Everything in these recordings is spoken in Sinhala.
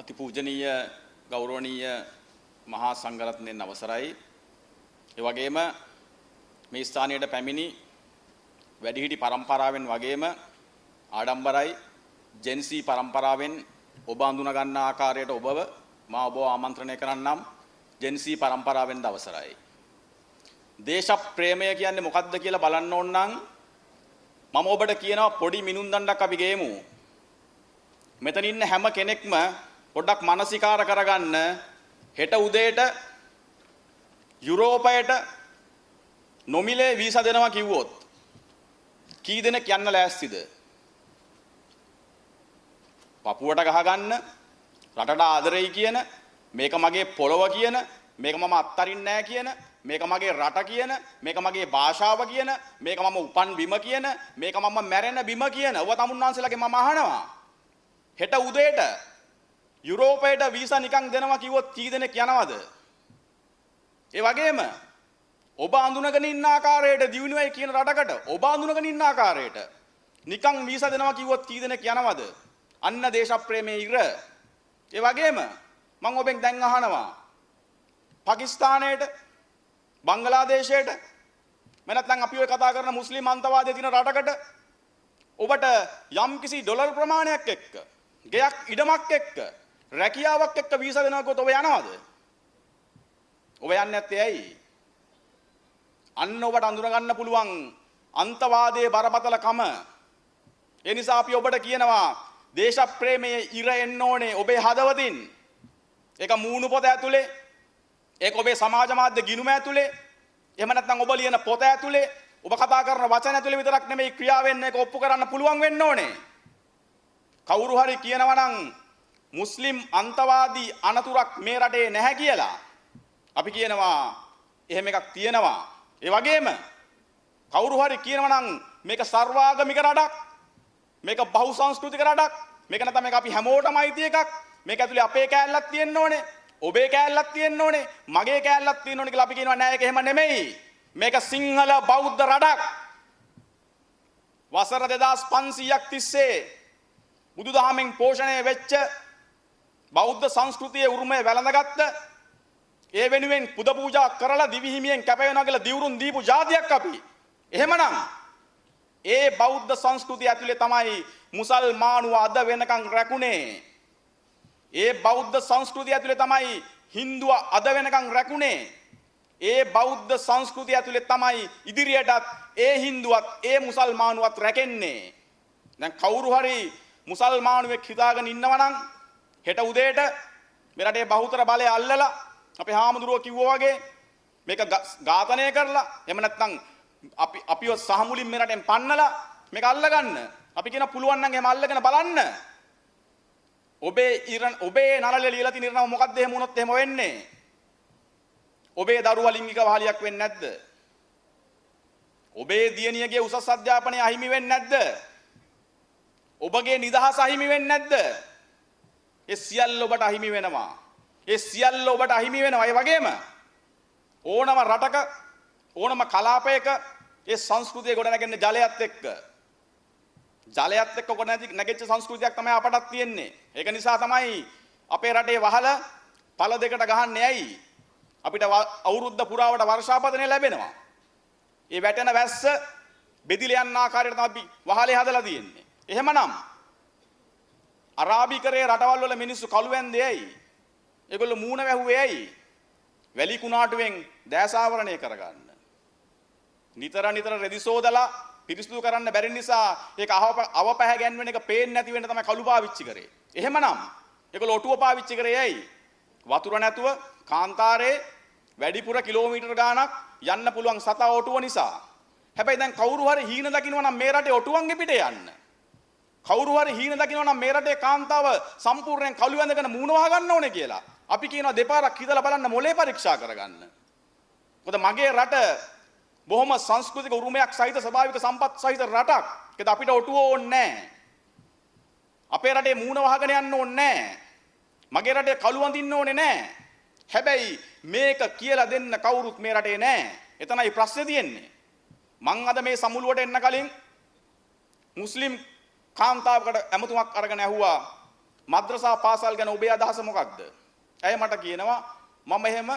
අතිපූජනීය ගෞරවනීය මහා සංඝරත්නයන් අවසරයි. ඒ වගේම මේ ස්ථානයට පැමිණි වැඩිහිටි පරම්පරාවෙන් වගේම ආඩම්බරයි ජෙන්සී පරම්පරාවෙන් ඔබ අඳුන ගන්න ආකාරයට ඔබව ආමන්ත්‍රණය කරන්නම්. ජෙන්සී පරම්පරාවෙන් අවසරයි. දේශ ප්‍රේමය කියන්නේ මොකක්ද කියලා බලන්න ඕන නම් මම ඔබට කියනවා පොඩි මිනුම් දණ්ඩක් අපි ගේමු. මෙතන ඉන්න හැම කෙනෙක්ම පොඩ්ඩක් මානසිකාර කරගන්න හෙට උදේට යුරෝපයට නොමිලේ වීසා දෙනවා කිව්වොත් කී දෙනෙක් යන්න ලෑස්තිද? පපුවට ගහගන්න, රටට ආදරෙයි කියන, මේක මගේ පොළව කියන, මේක මම අත්තරින්නේ නැහැ කියන, මේක මගේ රට කියන, මේක මගේ භාෂාව කියන, මේක මම උපන් බිම කියන, මේක මම මැරෙන බිම කියන. ඔබ තමුන්වන්සේලාගේ මම අහනවා. හෙට උදේට යුරෝපයට වීසා නිකන් දෙනවා කිව්වොත් කී දෙනෙක් යනවද? ඒ වගේම ඔබ අඳුනගෙන ඉන්න ආකාරයට දිනුවයි කියන රටකට ඔබ අඳුනගෙන ඉන්න ආකාරයට නිකන් වීසා දෙනවා කිව්වොත් කී දෙනෙක් යනවද? අන්න දේශප්‍රේමයේ ඉර. ඒ වගේම මම ඔබෙන් දැන් අහනවා පාකිස්තානයේට, බංගලාදේශයට, නැත්නම් අපි ඔය කතා කරන මුස්ලිම් අන්තවාදයේ තියෙන රටකට ඔබට යම්කිසි ඩොලර් ප්‍රමාණයක් එක්ක, ගයක් ඉඩමක් එක්ක, රැකියාවක් එක්ක වීසා දෙනවා කිව්වොත් ඔබ යනවද? ඔබ යන්නේ නැත්තේ ඇයි? අන්න ඔබට අඳුර ගන්න පුළුවන් අන්තවාදයේ බරපතලකම. ඒ නිසා අපි ඔබට කියනවා දේශප්‍රේමයේ ඉර එන්න ඕනේ ඔබේ හදවතින්. ඒක මූණු පොත ඇතුලේ, ඒක ඔබේ සමාජ මාධ්‍ය ගිණුම ඇතුලේ, එහෙම නැත්නම් ඔබ ලියන පොත ඇතුලේ, ඔබ කතා කරන වචන ඇතුලේ විතරක් නෙමෙයි ක්‍රියාවෙන් ඒක ඔප්පු කරන්න පුළුවන් වෙන්න ඕනේ. කවුරු හරි කියනවා නම් මුස්ලිම් අන්තවාදී අනතුරක් මේ රටේ නැහැ කියලා, අපි කියනවා එහෙම එකක් තියෙනවා. ඒ වගේම කවුරු හරි කියනවා නම් මේක සර්වාගමික රටක්, මේක බහුසංස්කෘතික රටක්, මේක නැත්නම් මේක අපි හැමෝටම අයිති එකක්, මේක ඇතුලේ අපේ කෑල්ලක් තියෙන්න ඕනේ, ඔබේ කෑල්ලක් තියෙන්න ඕනේ, මගේ කෑල්ලක් තියෙන්න ඕනේ කියලා අපි කියනවා නෑ ඒක එහෙම නෙමෙයි. මේක සිංහල බෞද්ධ රටක්. වසර 2500ක් තිස්සේ බුදුදහමෙන් පෝෂණය වෙච්ච බෞද්ධ සංස්කෘතියේ උරුමය වැළඳගත්ත, ඒ වෙනුවෙන් පුද පූජා කරලා දිවි හිමියෙන් කැප වෙනවා කියලා දිවුරුන් දීපු ජාතියක් අපි. එහෙමනම් ඒ බෞද්ධ සංස්කෘතිය ඇතුලේ තමයි මුසල්මානුව අද වෙනකන් රැකුනේ. ඒ බෞද්ධ සංස්කෘතිය ඇතුලේ තමයි හින්දුව අද වෙනකන් රැකුනේ. ඒ බෞද්ධ සංස්කෘතිය ඇතුලේ තමයි ඉදිරියටත් ඒ හින්දුවත් ඒ මුසල්මානුවත් රැකෙන්නේ. දැන් කවුරු හරි මුසල්මානුවෙක් හිතාගෙන ඉන්නවා නම් හෙට උදේට මේ රටේ බහුතර බලය අල්ලලා අපේ හාමුදුරුවෝ කිව්වා වගේ මේක ඝාතනය කරලා, එහෙම නැත්නම් අපිව සහමුලින් මේ රටෙන් පන්නලා මේක අල්ලගන්න. අපි කියන පුළුවන් නම් එහෙම අල්ලගෙන බලන්න. ඔබේ නරලේ ලියලා තියෙන ඉරණම මොකද්ද එහෙම වුණොත් එහෙම වෙන්නේ? ඔබේ දරුවා ලිංගික වහලියක් වෙන්නේ නැද්ද? ඔබේ දියණියගේ උසස් අධ්‍යාපනය අහිමි වෙන්නේ නැද්ද? ඔබගේ නිදහස අහිමි වෙන්නේ නැද්ද? ඒ සියල්ල ඔබට අහිමි වෙනවා. ඒ සියල්ල ඔබට අහිමි වෙනවා. ඒ වගේම ඕනම රටක, ඕනම කලාපයක ඒ සංස්කෘතිය ගොඩනගන්නේ ජලයත් එක්ක. ජලයත් එක්ක ගොඩනැගිච්ච සංස්කෘතියක් තමයි අපටත් තියෙන්නේ. ඒක නිසා තමයි අපේ රටේ වහල පළ දෙකට ගහන්නේ. ඇයි? අපිට අවුරුද්ද පුරාවට වර්ෂාපතනය ලැබෙනවා. ඒ වැටෙන වැස්ස බෙදිලා යන ආකාරයට තමයි අපි වහලේ හදලා තියෙන්නේ. එහෙමනම් අරාබිකරේ රටවල් වල මිනිස්සු කළු වැන්දේ ඇයි? ඒගොල්ලෝ මූණ වැහුවේ ඇයි? වැලි කුණාටුවෙන් දැස ආවරණය කරගන්න. නිතර රෙදි සෝදලා පිරිසිදු කරන්න බැරි නිසා ඒක අවපැහැ ගැන්වෙන එක පේන්නේ නැති වෙන්න තමයි කළු පාවිච්චි කරේ. එහෙමනම් ඒගොල්ලෝ ඔටුව පාවිච්චි කරේ ඇයි? වතුර නැතුව කාන්තාරේ වැඩිපුර කිලෝමීටර් ගාණක් යන්න පුළුවන් සතා ඔටුව නිසා. හැබැයි දැන් කවුරු හරි හීන දකින්නවා නම් මේ රටේ ඔටුවන්ගේ පිටේ යන්න. කවුරු හරි හීන දකින්නවා නම් මේ රටේ කාන්තාව සම්පූර්ණයෙන් කළු වැඳගෙන මූණ වහ ගන්න ඕනේ කියලා. අපි කියනවා දෙපාරක් හිතලා බලන්න, මොලේ පරීක්ෂා කරගන්න. මොකද මගේ රට බොහොම සංස්කෘතික උරුමයක් සහිත ස්වභාවික සම්පත් සහිත රටක්. ඒකද අපිට ඔටුව ඕනේ නැහැ. අපේ රටේ මූණ වහගෙන යන්න ඕනේ නැහැ. මගේ රටේ කළු වඳින්න ඕනේ නැහැ. හැබැයි මේක කියලා දෙන්න කවුරුත් මේ රටේ නැහැ. එතනයි ප්‍රශ්නේ තියෙන්නේ. මං අද මේ සමුළුවට එන්න කලින් මුස්ලිම් කාන්තාවකට ඇමතුමක් අරගෙන ඇහුවා මද්‍රසා පාසල් ගැන ඔබේ අදහස මොකක්ද? ඇය මට කියනවා මම එහෙම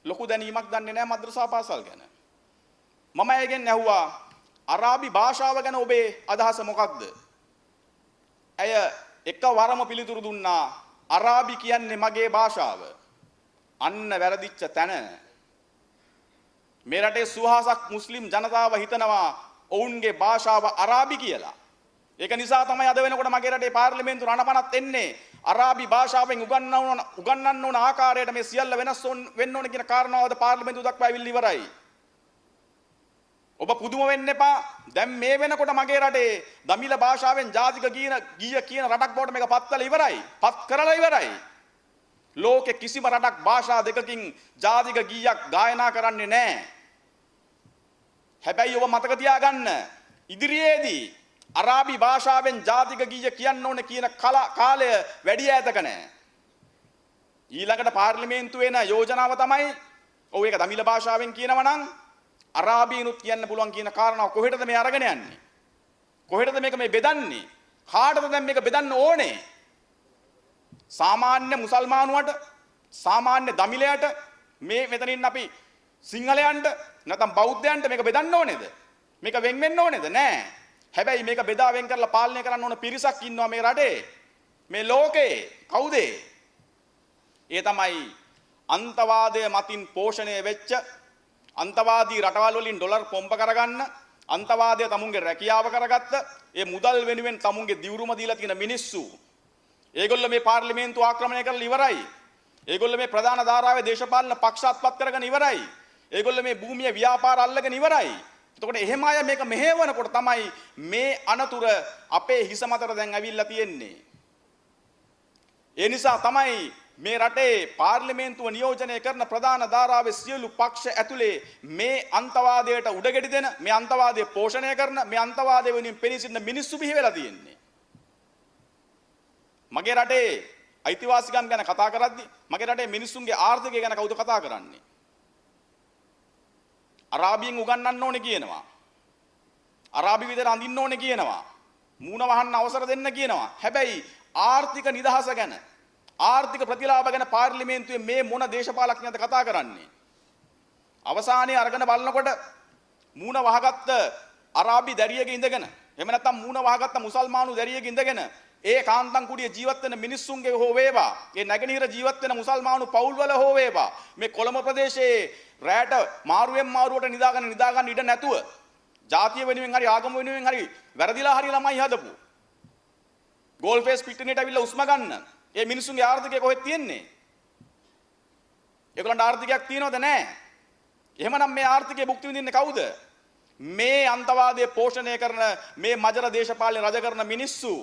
ලොකු දැනීමක් දන්නේ නැහැ මද්‍රසා පාසල් ගැන. මම ඇයගෙන් ඇහුවා අරාබි භාෂාව ගැන ඔබේ අදහස මොකක්ද? ඇය එකවරම පිළිතුරු දුන්නා අරාබි කියන්නේ මගේ භාෂාව. අන්න වැරදිච්ච තැන. මේ රටේ සුවහසක් මුස්ලිම් ජනතාව හිතනවා ඔවුන්ගේ භාෂාව අරාබි කියලා. ඒක නිසා තමයි අද වෙනකොට මගේ රටේ පාර්ලිමේන්තු රණපනත් එන්නේ අරාබි භාෂාවෙන් උගන්වන්න ඕන ආකාරයට මේ සියල්ල වෙනස් වෙන්න ඕන කියන කාරණාවද පාර්ලිමේන්තුව දක්වා ඇවිල්ලා ඉවරයි. ඔබ පුදුම වෙන්න එපා. දැන් මේ වෙනකොට මගේ රටේ දමිළ භාෂාවෙන් ජාතික ගීය කියන රටක් බවට මේක පත් කරලා ඉවරයි. පත් කරලා ඉවරයි. ලෝකේ කිසිම රටක් භාෂා දෙකකින් ජාතික ගීයක් ගායනා කරන්නේ නැහැ. හැබැයි ඔබ මතක තියාගන්න ඉදිරියේදී අරාබි භාෂාවෙන් ජාතික ගීය කියන්න ඕනේ කියන කාලය වැඩි ඈතක නැහැ. ඊළඟට පාර්ලිමේන්තුවේ එන යෝජනාව තමයි ඔව් ඒක දමිළ භාෂාවෙන් කියනවා නම් අරාබියනුත් කියන්න පුළුවන් කියන කාරණාව කොහෙටද මේ අරගෙන යන්නේ? කොහෙටද මේක මේ බෙදන්නේ? කාටද දැන් මේක බෙදන්න ඕනේ? සාමාන්‍ය මුසල්මානුවට, සාමාන්‍ය දමිළයට, මේ මෙතනින් අපි සිංහලයන්ට නැත්නම් බෞද්ධයන්ට මේක බෙදන්න ඕනේද? මේක වෙන් වෙන්න ඕනේද? නෑ. හැබැයි මේක බෙදා වෙන් කරලා පාලනය කරන්න ඕන පිරිසක් ඉන්නවා මේ රටේ. මේ ලෝකේ. කවුද? ඒ තමයි අන්තවාදය මතින් පෝෂණය වෙච්ච අන්තවාදී රටවල් වලින් ඩොලර් පොම්ප කරගන්න, අන්තවාදය තමුන්ගේ රැකියාව කරගත්ත, ඒ මුදල් වෙනුවෙන් තමුන්ගේ දිවුරුම දීලා තියෙන මිනිස්සු. ඒගොල්ලෝ මේ පාර්ලිමේන්තුව ආක්‍රමණය කරලා ඉවරයි. ඒගොල්ලෝ මේ ප්‍රධාන ධාරාවේ දේශපාලන පක්ෂ අත්පත් කරගෙන ඉවරයි. ඒගොල්ලෝ මේ භූමිය ව්‍යාපාර අල්ලගෙන ඉවරයි. එතකොට එහෙම අය මේක මෙහෙවනකොට තමයි මේ අනතුර අපේ හිස මතට දැන් ඇවිල්ලා තියෙන්නේ. ඒ නිසා තමයි මේ රටේ පාර්ලිමේන්තුව නියෝජනය කරන ප්‍රධාන ධාරාවේ සියලු පක්ෂ ඇතුලේ මේ අන්තවාදයට උඩගෙඩි දෙන, මේ අන්තවාදය පෝෂණය කරන, මේ අන්තවාදය වෙනුවෙන් පෙනී සිටින මිනිස්සු බිහි වෙලා තියෙන්නේ. මගේ රටේ අයිතිවාසිකම් ගැන කතා කරද්දී මගේ රටේ මිනිස්සුන්ගේ ආර්ථිකය ගැන කවුද කතා කරන්නේ? අරාබියෙන් උගන්වන්න ඕනේ කියනවා. අරාබි විතර අඳින්න ඕනේ කියනවා. මූණ වහන්න අවසර දෙන්න කියනවා. හැබැයි ආර්ථික නිදහස ගැන, ආර්ථික ප්‍රතිලාභ ගැන පාර්ලිමේන්තුවේ මේ මොන දේශපාලඥයන්ද කතා කරන්නේ? අවසානයේ අරගෙන බලනකොට මූණ වහගත්ත අරාබි දැරියක ඉඳගෙන, එහෙම නැත්නම් මූණ වහගත්ත මුසල්මානු දැරියක ඉඳගෙන ඒ කාන්තන් කුඩිය ජීවත් වෙන මිනිස්සුන්ගේ හෝ වේවා, ඒ නැගෙනහිර ජීවත් වෙන මුසල්මානු පවුල්වල හෝ වේවා, මේ කොළඹ ප්‍රදේශයේ රැට මාරුවෙන් මාරුවට නිදාගන්න ඉඩ නැතුව ජාතිය වෙනුවෙන් හරි ආගම වෙනුවෙන් හරි වැරදිලා හරි ළමයි හදපු ගෝල් ෆේස් පිටිනෙට ඇවිල්ලා උස්ම ගන්න ඒ මිනිස්සුන්ගේ ආර්ථිකය කොහෙද තියෙන්නේ? ඒගොල්ලන්ට ආර්ථිකයක් තියෙනවද? නැහැ. එහෙමනම් මේ ආර්ථිකය භුක්ති විඳින්නේ කවුද? මේ අන්තවාදයේ පෝෂණය කරන මේ මජර දේශපාලන රජ කරන මිනිස්සු.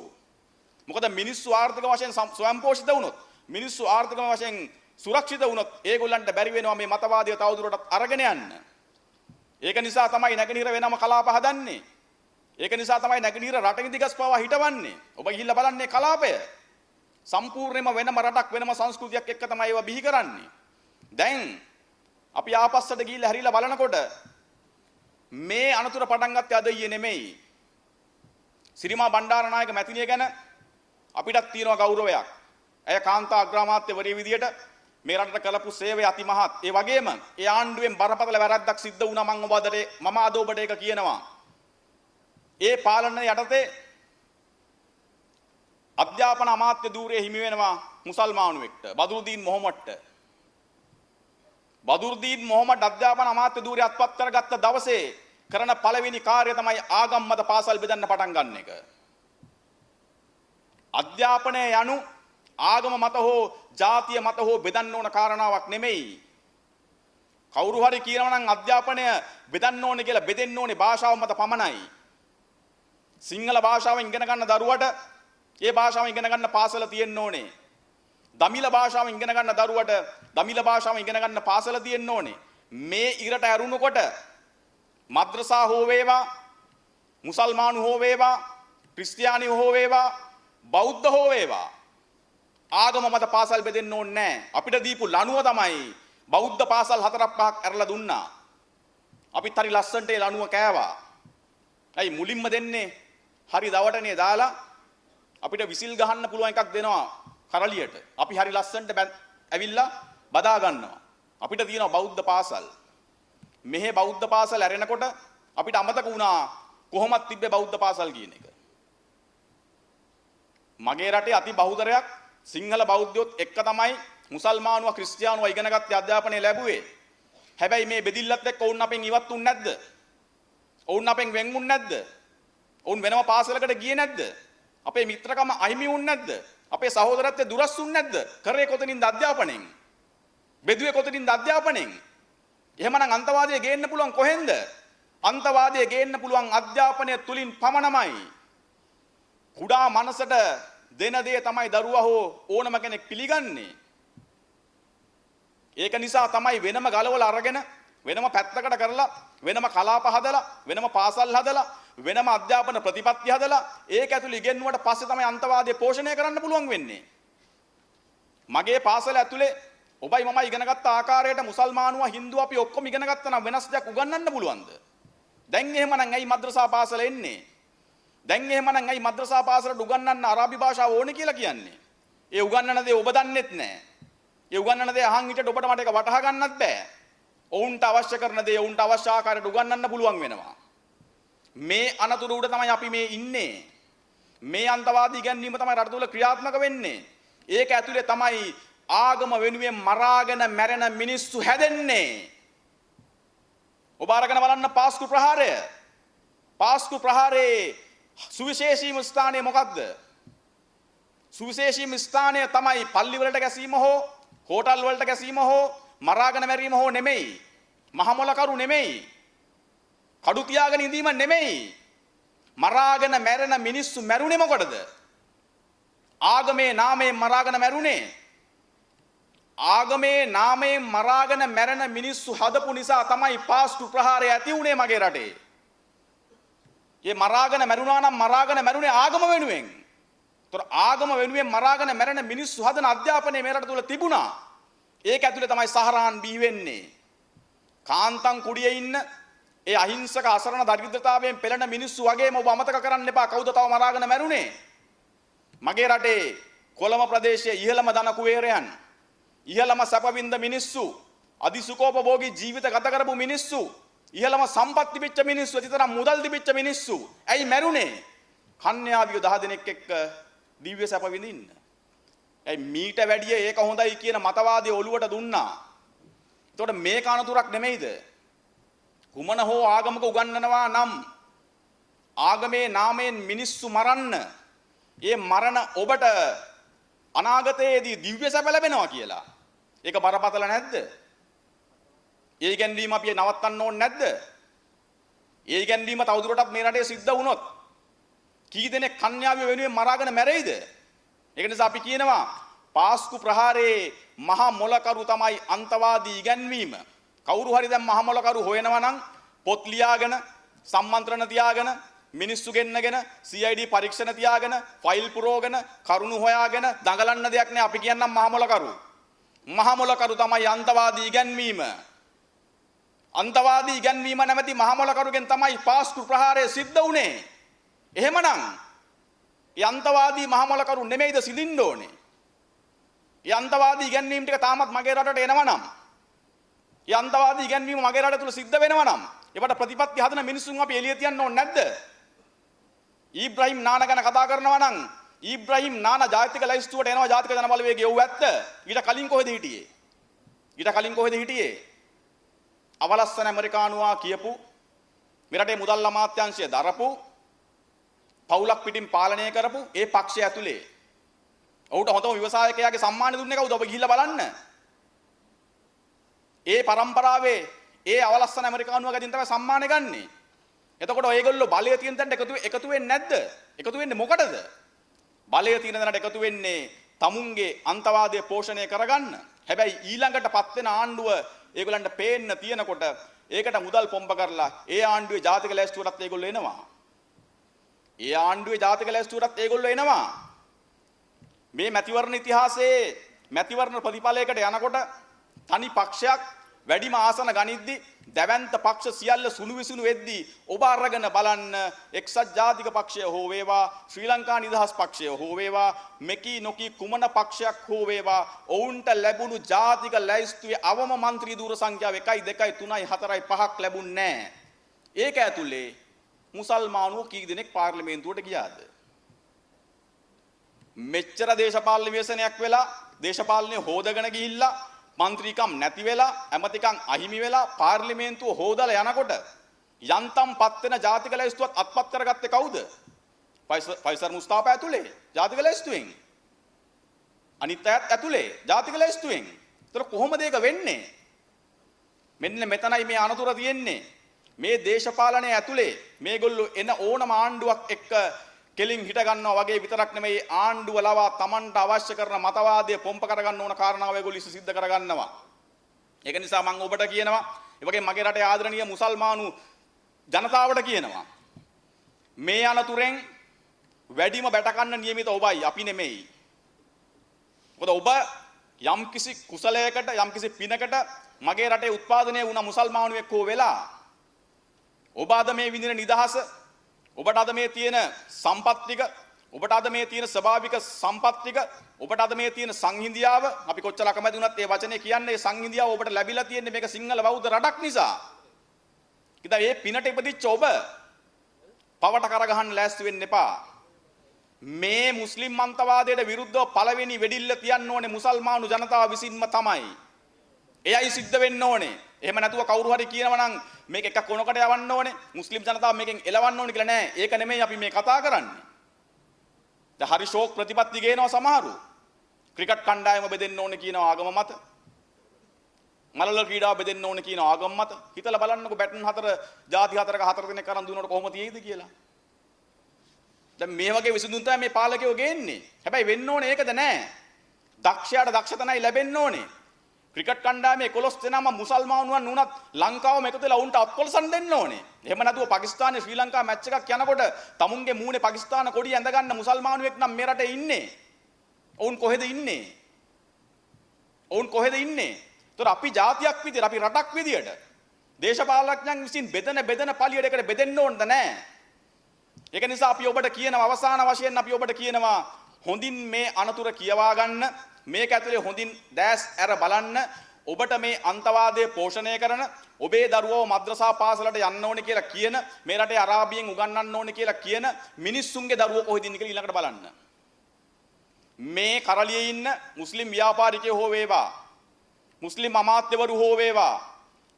මොකද මිනිස්සු ආර්ථික වශයෙන් ස්වයංපෝෂිත වුණොත්, මිනිස්සු ආර්ථික වශයෙන් සුරක්ෂිත වුණොත් ඒගොල්ලන්ට බැරි වෙනවා මේ මතවාදය තවදුරටත් අරගෙන යන්න. ඒක නිසා තමයි නැගෙනහිර වෙනම කලාප හදන්නේ. ඒක නිසා තමයි නැගෙනහිර රටින් දිගස් පවා හිටවන්නේ. ඔබ ගිහිල්ලා බලන්නේ කලාපය. සම්පූර්ණයෙන්ම වෙනම රටක් වෙනම සංස්කෘතියක් එක්ක තමයි ඒවා බිහි කරන්නේ. දැන් අපි ආපස්සට ගිහිල්ලා හැරිලා බලනකොට මේ අනතුර පටන් ගත්තේ අද ඊයේ නෙමෙයි. සිරිමා බණ්ඩාරනායක මැතිණිය ගැන අපිටත් තියෙනවා ගෞරවයක්. ඇය කාන්තා අග්‍රාමාත්‍යවරිය විදියට මේ රටට කළපු සේවය අතිමහත්. ඒ වගේම ඒ ආණ්ඩුවෙන් බරපතල වැරද්දක් සිද්ධ වුණා මම අද ඔබට ඒක කියනවා. ඒ පාලනය යටතේ අධ්‍යාපන අමාත්‍ය ධූරයේ හිමි වෙනවා මුසල්මානුවෙක්ට, බදුරුදීන් මොහොමඩ්ට. බදුරුදීන් මොහොමඩ් අධ්‍යාපන අමාත්‍ය ධූරය අත්පත් කරගත්ත දවසේ කරන පළවෙනි කාර්යය තමයි ආගම් මත පාසල් බෙදන්න පටන් ගන්න එක. අධ්‍යාපනය යනු ආගම මත හෝ ජාතිය මත හෝ බෙදන්න ඕන කාරණාවක් නෙමෙයි. කවුරු හරි කියනවා නම් අධ්‍යාපනය බෙදන්න ඕනේ කියලා බෙදෙන්න ඕනේ භාෂාව මත පමණයි. සිංහල භාෂාවෙන් ඉගෙන ගන්න දරුවට ඒ භාෂාවෙන් ඉගෙන ගන්න පාසල තියෙන්න ඕනේ. දමිළ භාෂාවෙන් ඉගෙන ගන්න දරුවට දමිළ භාෂාවෙන් ඉගෙන ගන්න පාසල තියෙන්න ඕනේ. මේ ඉරට ඇරුණකොට මද්‍රසා හෝ වේවා, මුසල්මානු හෝ වේවා, ක්‍රිස්තියානි හෝ වේවා, බෞද්ධ හෝ වේවා ආගම මත පාසල් බෙදෙන්න ඕනේ නැහැ. අපිට දීපු ලණුව තමයි බෞද්ධ පාසල් 4-5ක් ඇරලා දුන්නා. අපිත් හරි ලස්සනට ඒ ලණුව කෑවා. ඇයි මුලින්ම දෙන්නේ? හරි දවටනේ දාලා අපිට විසිල් ගහන්න පුළුවන් එකක් දෙනවා කරලියට. අපි හරි ලස්සනට ඇවිල්ලා බදා ගන්නවා. අපිට තියෙනවා බෞද්ධ පාසල්. මෙහි බෞද්ධ පාසල් ඇරෙනකොට අපිට අමතක වුණා කොහොමද තිබ්බේ බෞද්ධ පාසල් කියන එක. මගේ රටේ අති බහුතරයක් සිංහල බෞද්ධයොත් එක්ක තමයි මුසල්මානුවා ක්‍රිස්තියානුවා ඉගෙනගත්තේ අධ්‍යාපනය ලැබුවේ. හැබැයි මේ බෙදිල්ලත් එක්ක ඔවුන් අපෙන් ඉවත් උන්නේ නැද්ද? ඔවුන් අපෙන් වෙන් වුන්නේ නැද්ද? ඔවුන් වෙනම පාසලකට ගියේ නැද්ද? අපේ මිත්‍රකම අහිමි වුන්නේ නැද්ද? අපේ සහෝදරත්වයේ දුරස් වුන්නේ නැද්ද? කරේ කොතනින්ද අධ්‍යාපනයෙන්? බෙදුවේ කොතනින්ද අධ්‍යාපනයෙන්? එහෙමනම් අන්තවාදයේ ගේන්න පුළුවන් කොහෙන්ද? අන්තවාදයේ ගේන්න පුළුවන් අධ්‍යාපනය තුලින් පමණමයි. කුඩා මනසට දෙන දේ තමයි දරුවා හෝ ඕනම කෙනෙක් පිළිගන්නේ. ඒක නිසා තමයි වෙනම ගලවලා අරගෙන වෙනම පැත්තකට කරලා වෙනම කලාප හදලා වෙනම පාසල් හදලා වෙනම අධ්‍යාපන ප්‍රතිපත්ති හදලා ඒක ඇතුළේ ඉගෙනුවට පස්සේ තමයි අන්තවාදය පෝෂණය කරන්න පුළුවන් වෙන්නේ. මගේ පාසල ඇතුලේ ඔබයි මමයි ඉගෙන ගත්ත ආකාරයට මුසල්මානුවා හින්දුව අපි ඔක්කොම ඉගෙන ගත්තා නම් වෙනස් දෙයක් උගන්වන්න පුළුවන්ද? දැන් එහෙමනම් ඇයි මද්‍රසා පාසල එන්නේ? දැන් එහෙමනම් ඇයි මද්‍රසා පාසලට උගන්වන්න අරාබි භාෂාව ඕනේ කියලා කියන්නේ? ඒ උගන්වන දේ ඔබ දන්නෙත් නැහැ. ඒ උගන්වන දේ අහන් හිටියට ඔබට මට ඒක වටහා ගන්නත් බෑ. ඔවුන්ට අවශ්‍ය කරන දේ ඔවුන්ට අවශ්‍ය ආකාරයට උගන්වන්න පුළුවන් වෙනවා. මේ අනතුරු උඩ තමයි අපි මේ ඉන්නේ. මේ අන්තවාදී ඉගැන්වීම තමයි රට තුල ක්‍රියාත්මක වෙන්නේ. ඒක ඇතුලේ තමයි ආගම වෙනුවෙන් මරාගෙන මැරෙන මිනිස්සු හැදෙන්නේ. ඔබ අරගෙන බලන්න පාස්කු ප්‍රහාරය. පාස්කු ප්‍රහාරයේ සුවිශේෂීම ස්ථානය මොකක්ද? සුවිශේෂීම ස්ථානය තමයි පල්ලි වලට ගැසීම හෝ හෝටල් වලට ගැසීම හෝ මරාගෙන මැරීම හෝ නෙමෙයි. මහමොලකරු නෙමෙයි. කඩු තියාගෙන ඉඳීම නෙමෙයි. මරාගෙන මැරෙන මිනිස්සු මැරුණේ මොකටද? ආගමේ නාමයෙන් මරාගෙන මැරුණේ. ආගමේ නාමයෙන් මරාගෙන මැරෙන මිනිස්සු හදපු නිසා තමයි පාස්කු ප්‍රහාරය ඇති වුණේ මගේ රටේ. මේ මරාගෙන මැරුණා නම් මරාගෙන මැරුණේ ආගම වෙනුවෙන්. ඒතර ආගම වෙනුවෙන් මරාගෙන මැරෙන මිනිස්සු හදන අධ්‍යාපනය මේ රට තුල තිබුණා. ඒක ඇතුලේ තමයි සහරාන් බිහි වෙන්නේ. කාන්තන් කුඩියේ ඉන්න ඒ අහිංසක අසරණ දරිද්‍රතාවයෙන් පෙළෙන මිනිස්සු වගේම ඔබ අමතක කරන්න එපා කවුද තව මරාගෙන මැරුණේ? මගේ රටේ කොළඹ ප්‍රදේශයේ ඉහළම ධන කුවේරයන්, ඉහළම සැපවින්ද මිනිස්සු, අදිසුකෝපභෝගී ජීවිත ගත කරපු මිනිස්සු, ඉහළම සම්පත් තිබිච්ච මිනිස්සු, අතිතරම් මුදල් තිබිච්ච මිනිස්සු ඇයි මැරුණේ? කන්‍යාවියෝ 10 දෙනෙක් එක්ක දිව්‍ය සැප විඳින්න. ඇයි මීට වැඩිය ඒක හොඳයි කියන මතවාදය ඔළුවට දුන්නා. එතකොට මේක අනතුරක් නෙමෙයිද? කුමන හෝ ආගමක උගන්වනවා නම් ආගමේ නාමයෙන් මිනිස්සු මරන්න, ඒ මරණ ඔබට අනාගතයේදී දිව්‍ය සැප ලැබෙනවා කියලා. ඒක බරපතල නැද්ද? ඒ ඉගැන්වීම අපි නවත්තන්න ඕනේ නැද්ද? ඒ ඉගැන්වීම තවදුරටත් මේ රටේ සිද්ධ වුණොත් කී දෙනෙක් කන්‍යාවිය වෙනුවෙන් මරාගෙන මැරෙයිද? ඒක නිසා අපි කියනවා පාස්කු ප්‍රහාරයේ මහා මොලකරු තමයි අන්තවාදී ඉගැන්වීම. කවුරු හරි දැන් මහා මොලකරු හොයනවා නම් පොත් ලියාගෙන, සම්මන්ත්‍රණ තියාගෙන, මිනිස්සු ගෙන්නගෙන, CID පරීක්ෂණ තියාගෙන, ෆයිල් පුරවගෙන, කරුණු හොයාගෙන දඟලන්න දෙයක් නෑ. අපි කියන්නම් මහා මොලකරු. මහා මොලකරු තමයි අන්තවාදී ඉගැන්වීම. අන්තවාදී ඉගැන්වීම නැමැති මහා මොලකරුගෙන් තමයි පාස්කු ප්‍රහාරය සිද්ධ වුණේ. එහෙමනම් යන්තවාදී මහමොලකරු නෙමෙයිද සිඳින්න ඕනේ? යන්තවාදී ඉගැන්වීම ටික තාමත් මගේ රටට එනවා නම්, යන්තවාදී ඉගැන්වීම මගේ රට තුල සිද්ධ වෙනවා නම්, ඒකට ප්‍රතිපත්ති හදන මිනිස්සුන් අපි එළිය තියන්න ඕනේ නැද්ද? ඊබ්‍රහීම් නාන ගැන කතා කරනවා නම් ඊබ්‍රහීම් නාන ජාතික ලැයිස්තුවට එනවා ජාතික ජන බලවේගය යවුව ඇත්ත. ඊට කලින් කොහෙද හිටියේ? ඊට කලින් කොහෙද හිටියේ? අවලස්සන ඇමරිකානුවා කියපු මේ රටේ මුදල් අමාත්‍යාංශය දරපු පවුලක් පිටින් පාලනය කරපු ඒ පක්ෂය ඇතුලේ ඔහුට හොඳම ව්‍යවසායකයාගේ සම්මානය දුන්නේ කවුද? ඔබ ගිහිල්ලා බලන්න. ඒ પરම්පරාවේ ඒ අවලස්සන ඇමරිකානුවගෙන් තමයි සම්මානය ගන්නෙ. එතකොට ඔයගොල්ලෝ බලය තියෙන තැනට එකතු වෙන්නේ නැද්ද? එකතු වෙන්නේ මොකටද? බලය තියෙන තැනට එකතු වෙන්නේ තමුන්ගේ අන්තවාදය පෝෂණය කරගන්න. හැබැයි ඊළඟටපත් වෙන ආණ්ඩුව ඒගොල්ලන්ට පේන්න තියෙනකොට ඒකට මුදල් පොම්බ කරලා ඒ ආණ්ඩුවේ ජාතික ලැයිස්තුවටත් ඒගොල්ලෝ එනවා. ඒ ආණ්ඩුවේ ජාතික ලැයිස්තුවටත් ඒගොල්ලෝ එනවා. මේ මැතිවරණ ඉතිහාසයේ මැතිවරණ ප්‍රතිඵලයකට යනකොට තනි පක්ෂයක් වැඩිම ආසන ගනිද්දි දැවැන්ත පක්ෂ සියල්ල සුණු විසුණු වෙද්දී ඔබ අරගෙන බලන්න එක්සත් ජාතික පක්ෂය හෝ වේවා ශ්‍රී ලංකා නිදහස් පක්ෂය හෝ වේවා මෙකි නොකි කුමන පක්ෂයක් හෝ වේවා ඔවුන්ට ලැබුණු ජාතික ලැයිස්තුවේ අවම മന്ത്രി දූර සංඛ්‍යාව 1 2 3 4 5ක් ලැබුණේ නැහැ. ඒක ඇතුලේ මුසල්මානුවෝ කී දෙනෙක් පාර්ලිමේන්තුවට ගියාද? මෙච්චර දේශපාලන ව්‍යසනයක් වෙලා දේශපාලනය හොදගෙන ගිහිල්ලා മന്ത്രിකම් නැති වෙලා ඇමතිකම් අහිමි වෙලා පාර්ලිමේන්තුව හොදලා යනකොට යන්තම් පත් වෙන ජාතික ලැයිස්තුවත් අත්පත් කරගත්තේ කවුද? ෆයිසර් මුස්තාෆා ඇතුලේ ජාතික ලැයිස්තුවෙන්. අනිත් අයත් ඇතුලේ ජාතික ලැයිස්තුවෙන්. ඒතර කොහොමද ඒක වෙන්නේ? මෙන්න මෙතනයි මේ අනතුර තියෙන්නේ. මේ දේශපාලනය ඇතුලේ මේගොල්ලෝ එන ඕනම ආණ්ඩුවක් එක්ක කෙලින් හිට ගන්නවා වගේ විතරක් නෙමෙයි ආණ්ඩුව ලවා Tamanට අවශ්‍ය කරන මතවාදය පොම්ප කරගන්න ඕන කාරණාව ඒගොල්ලෝ ඉස්ස සිද්ධ කරගන්නවා. ඒක නිසා මම ඔබට කියනවා, ඒ වගේ මගේ රටේ ආදරණීය මුසල්මානු ජනතාවට කියනවා, මේ අනතුරෙන් වැඩිම බැට ගන්න නියමිත ඔබයි, අපි නෙමෙයි. මොකද ඔබ යම්කිසි කුසලයකට යම්කිසි පිනකට මගේ රටේ උත්පාදනය වුණ මුසල්මානුවෙක් හෝ වෙලා ඔබ අද මේ විඳින නිදහස, ඔබට අද මේ තියෙන සම්පත් ටික, ඔබට අද මේ තියෙන ස්වභාවික සම්පත් ටික, ඔබට අද මේ තියෙන සංහිඳියාව, අපි කොච්චර අකමැති වුණත් මේ වචනේ කියන්නේ සංහිඳියාව ඔබට ලැබිලා තියෙන්නේ මේක සිංහල බෞද්ධ රටක් නිසා. ඉතින් මේ පිනට ඉපදිච්ච ඔබ පවට කරගහන්න ලෑස්ති වෙන්න එපා. මේ මුස්ලිම් මන්තවාදයට විරුද්ධව පළවෙනි වෙඩිල්ල තියන්න ඕනේ මුසල්මානු ජනතාව විසින්ම තමයි. එයයි සිද්ධ වෙන්න ඕනේ. එහෙම නැතුව කවුරු හරි කියනවා නම් මේක එක කොනකට යවන්න ඕනේ, මුස්ලිම් ජනතාව මේකෙන් එලවන්න ඕනේ කියලා නෑ. ඒක නෙමෙයි අපි මේ කතා කරන්නේ. දැන් හරි ෂෝක් ප්‍රතිපත්ති ගේනවා සමහරු. ක්‍රිකට් කණ්ඩායම බෙදෙන්න ඕනේ කියන ආගම මත. මලල ක්‍රීඩාව බෙදෙන්න ඕනේ කියන ආගම මත. හිතලා බලන්නකෝ බැටන් 4 ಜಾති 4ක 4 දෙනෙක් අරන් දුන්නකොට කොහොම තියෙයිද කියලා. දැන් මේ වගේ විසඳුම් තමයි මේ පාලකයෝ ගේන්නේ. හැබැයි වෙන්න ඕනේ ඒකද නෑ. දක්ෂයාට දක්ෂතනයි ලැබෙන්න ඕනේ. ක්‍රිකට් කණ්ඩායමේ 11 දෙනාම මුසල්මානුවන් වුණත් ලංකාවම එකතු වෙලා උන්ට අත්කොලසන් දෙන්න ඕනේ. එහෙම නැතුව පාකිස්තානේ ශ්‍රී ලංකා මැච් එකක් යනකොට තමුන්ගේ මූණේ පාකිස්තාන කොඩිය ඇඳ ගන්න මුසල්මානුවෙක් නම් මේ රටේ ඉන්නේ. ඔවුන් කොහෙද ඉන්නේ? ඔවුන් කොහෙද ඉන්නේ? ඒතර අපි ජාතියක් විදියට, අපි රටක් විදියට දේශපාලඥයන් විසින් බෙදෙන පළියඩකට බෙදෙන්න ඕනද නැහැ. ඒක නිසා අපි ඔබට කියනවා, අවසාන වශයෙන් අපි ඔබට කියනවා, හොඳින් මේ අනතුර කියවා ගන්න, මේක ඇතුලේ හොඳින් දැස් ඇර බලන්න. ඔබට මේ අන්තවාදයේ පෝෂණය කරන, ඔබේ දරුවව මද්‍රසා පාසලට යන්න ඕනේ කියලා කියන, මේ රටේ අරාබියෙන් උගන්වන්න ඕනේ කියලා කියන මිනිස්සුන්ගේ දරුවෝ කොහෙද ඉන්නේ කියලා ඊළඟට බලන්න. මේ කරලියේ ඉන්න මුස්ලිම් ව්‍යාපාරිකයෝ හෝ වේවා, මුස්ලිම් අමාත්‍යවරු හෝ වේවා,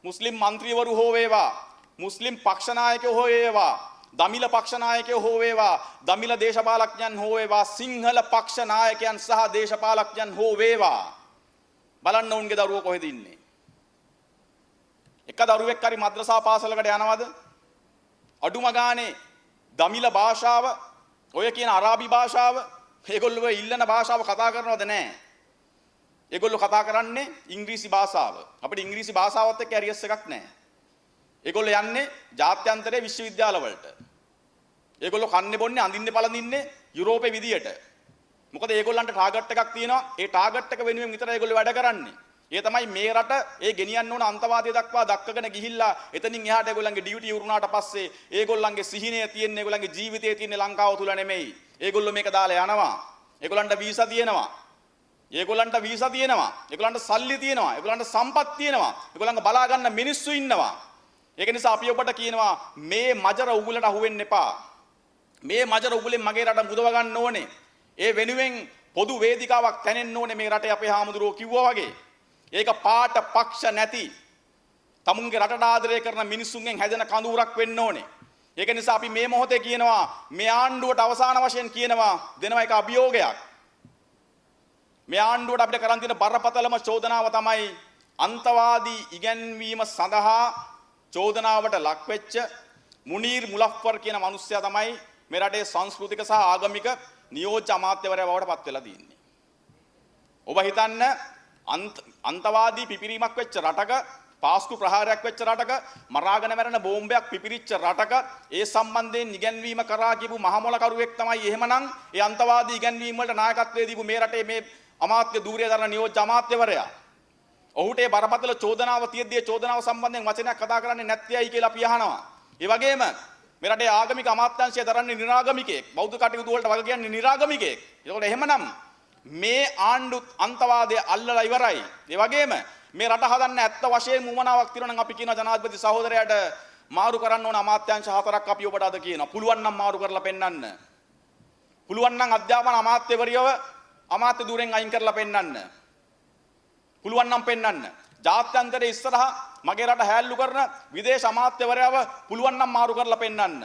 මුස්ලිම් മന്ത്രിවරු හෝ වේවා, මුස්ලිම් පක්ෂ නායකයෝ හෝ වේවා, දමිල පක්ෂ නායකයෝ හෝ වේවා, දමිල දේශපාලඥයන් හෝ වේවා, සිංහල පක්ෂ නායකයන් සහ දේශපාලඥයන් හෝ වේවා, බලන්න උන්ගේ දරුවෝ කොහෙද ඉන්නේ? එක දරුවෙක් හරි මද්‍රසා පාසලකට යනවද? අඩුම ගානේ දමිල භාෂාව, ඔය කියන අරාබි භාෂාව, ඒගොල්ලෝ ඉල්ලන භාෂාව කතා කරනවද? නැහැ. ඒගොල්ලෝ කතා කරන්නේ ඉංග්‍රීසි භාෂාව. අපිට ඉංග්‍රීසි භාෂාවත් එක්ක ඇරියස් එකක් නැහැ. ඒගොල්ලෝ යන්නේ ජාත්‍යන්තරයේ විශ්වවිද්‍යාල වලට. ඒගොල්ලෝ කන්නේ බොන්නේ අඳින්නේ පළඳින්නේ යුරෝපේ විදියට. මොකද ඒගොල්ලන්ට ටාගට් එකක් තියෙනවා. ඒ ටාගට් එක වෙනුවෙන් විතරයි ඒගොල්ලෝ වැඩ කරන්නේ. ඒ තමයි මේ රට ඒ ගෙනියන්න ඕන අන්තවාදය දක්වා දක්කගෙන ගිහිල්ලා එතනින් එහාට ඒගොල්ලන්ගේ ඩියුටි ඉවරුනාට පස්සේ ඒගොල්ලන්ගේ සිහිනය තියෙන්නේ, ඒගොල්ලන්ගේ ජීවිතය තියෙන්නේ ලංකාව තුල නෙමෙයි. ඒගොල්ලෝ මේක දාලා යනවා. ඒගොල්ලන්ට වීසා තියෙනවා. ඒගොල්ලන්ට වීසා තියෙනවා. ඒගොල්ලන්ට සල්ලි තියෙනවා. ඒගොල්ලන්ට සම්පත් තියෙනවා. ඒගොල්ලන්ගේ බලා ගන්න මිනිස්සු ඉන්නවා. ඒක නිසා අපි ඔබට කියනවා, මේ මජර උගුලට අහු වෙන්න එපා. මේ මජර උගුලෙන් මගේ රට මුදව ගන්න ඕනේ. ඒ වෙනුවෙන් පොදු වේදිකාවක් තැනෙන්න ඕනේ මේ රටේ අපේ හාමුදුරුවෝ කිව්වා වගේ. ඒක පාට පක්ෂ නැති, තමුන්ගේ රටට ආදරය කරන මිනිස්සුන්ගෙන් හැදෙන කඳවුරක් වෙන්න ඕනේ. ඒක නිසා අපි මේ මොහොතේ කියනවා, මේ ආණ්ඩුවට අවසාන වශයෙන් කියනවා, දෙනවා එක අභියෝගයක්. මේ ආණ්ඩුවට අපිට කරන් තියෙන බරපතලම චෝදනාව තමයි අන්තවාදී ඉගැන්වීම සඳහා චෝදනාවට ලක් වෙච්ච මුනීර් මුලෆ්ෆර් කියන මිනිස්සයා තමයි මේ රටේ සංස්කෘතික සහ ආගමික නියෝජ්‍ය අමාත්‍යවරයා බවට පත් වෙලා තියෙන්නේ. ඔබ හිතන්න, අන්තවාදී පිපිරීමක් වෙච්ච රටක, පාස්කු ප්‍රහාරයක් වෙච්ච රටක, මරාගෙන මැරෙන බෝම්බයක් පිපිරිච්ච රටක ඒ සම්බන්ධයෙන් ඉගැන්වීම කරා කියපු මහමොලකරුවෙක් තමයි එහෙමනම් ඒ අන්තවාදී ඉගැන්වීම වලට නායකත්වයේ දීපු මේ රටේ මේ අමාත්‍ය ධූරය දරන නියෝජ්‍ය අමාත්‍යවරයා. ඔහුට ඒ බරපතල චෝදනාව තියෙද්දී චෝදනාව සම්බන්ධයෙන් වචනයක් කතා කරන්නේ නැත්තේයි කියලා අපි අහනවා. ඒ වගේම මේ රටේ ආගමික අමාත්‍යාංශය දරන්නේ නිරාගමිකයෙක්. බෞද්ධ කටයුතු වලට වග කියන්නේ නිරාගමිකයෙක්. ඒකෝට එහෙමනම් මේ ආණ්ඩු අන්තවාදය අල්ලලා ඉවරයි. ඒ වගේම මේ රට හදන්න ඇත්ත වශයෙන්ම උමනාවක් තියෙනවා නම් අපි කියන ජනාධිපති සහෝදරයාට මාරු කරන්න ඕන අමාත්‍යාංශ 4ක් අපි ඔබට අද කියනවා. පුළුවන් නම් මාරු කරලා පෙන්නන්න. පුළුවන් නම් අධ්‍යාපන අමාත්‍යවරියව අමාත්‍ය ධුරෙන් අයින් කරලා පෙන්නන්න. පුළුවන් නම් පෙන්නන්න. ජාත්‍යන්තරයේ ඉස්සරහා මගේ රට හැල්ලු කරන විදේශ අමාත්‍යවරයව පුළුවන් නම් මාරු කරලා පෙන්නන්න.